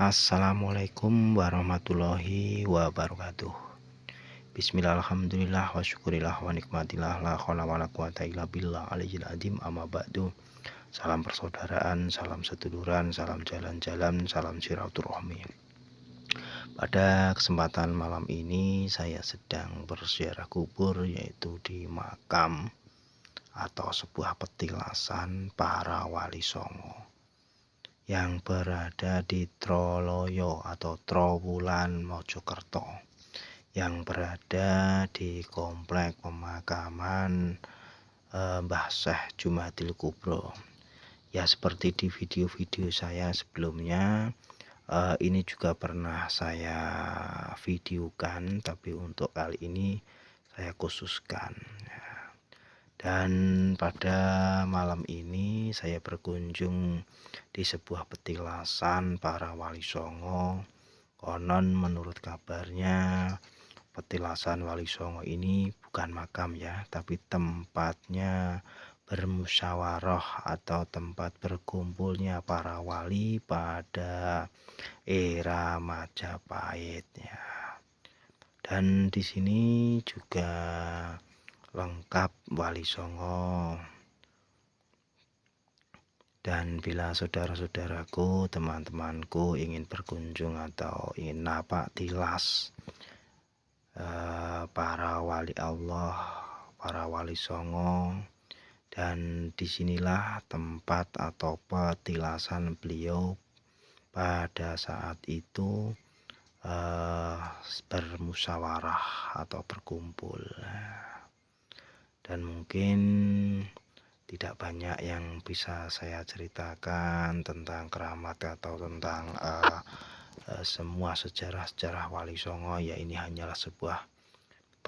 Assalamualaikum warahmatullahi wabarakatuh. Bismillah, alhamdulillah, wa syukurillah, wa nikmatillah, la khawla wa la quwata illa billah aliyil azim, amma ba'du. Salam persaudaraan, salam seduluran, salam jalan-jalan, salam silaturahmi. Pada kesempatan malam ini saya sedang berziarah kubur, yaitu di makam atau sebuah petilasan para wali songo yang berada di Troloyo atau Trowulan Mojokerto, yang berada di komplek pemakaman Mbah Syekh Jumadil Kubro. Ya, seperti di video-video saya sebelumnya, ini juga pernah saya videokan, tapi untuk kali ini saya khususkan. Dan pada malam ini saya berkunjung di sebuah petilasan para wali songo. Konon menurut kabarnya petilasan wali songo ini bukan makam ya, tapi tempatnya bermusyawarah atau tempat berkumpulnya para wali pada era Majapahit ya. Dan di sini juga lengkap wali songo. Dan bila saudara-saudaraku, teman-temanku ingin berkunjung atau ingin napak tilas para wali Allah, para wali songo, dan disinilah tempat atau petilasan beliau pada saat itu bermusyawarah atau berkumpul. Dan mungkin tidak banyak yang bisa saya ceritakan tentang keramat atau tentang semua sejarah-sejarah wali songo. Ya, ini hanyalah sebuah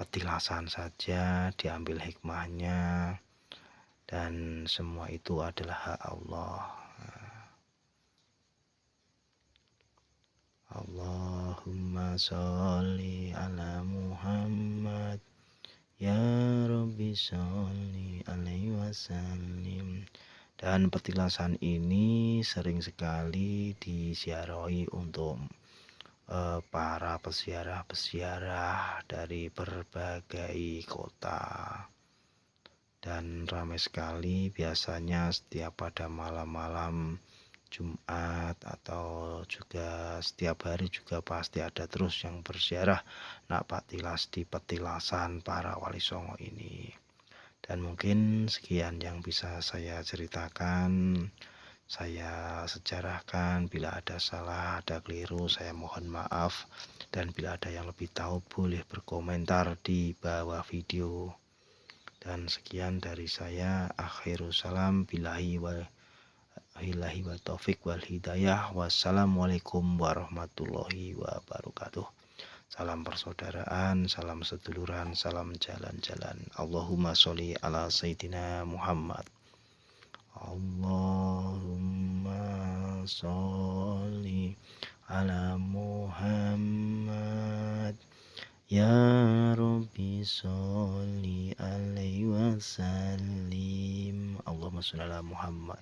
petilasan saja, diambil hikmahnya, dan semua itu adalah hak Allah. Allahumma sholli ala Muhammad, ya Rabbi sholli alaihi wasallim. Dan petilasan ini sering sekali disiarahi untuk para peziarah-peziarah dari berbagai kota. Dan ramai sekali biasanya setiap pada malam-malam Jumat atau juga setiap hari juga pasti ada terus yang berziarah napak tilas di petilasan para wali songo ini. Dan mungkin sekian yang bisa saya ceritakan, saya sejarahkan. Bila ada salah, ada keliru, saya mohon maaf. Dan bila ada yang lebih tahu, boleh berkomentar di bawah video. Dan sekian dari saya, akhirul salam, billahi wa taufiq wal hidayah. Wassalamualaikum warahmatullahi wabarakatuh. Salam persaudaraan, salam seduluran, salam jalan-jalan. Allahumma sholli ala Sayyidina Muhammad. Allahumma sholli ala Muhammad, ya Rabbi sholli alaihi wasallim. Allahumma sholli ala Muhammad.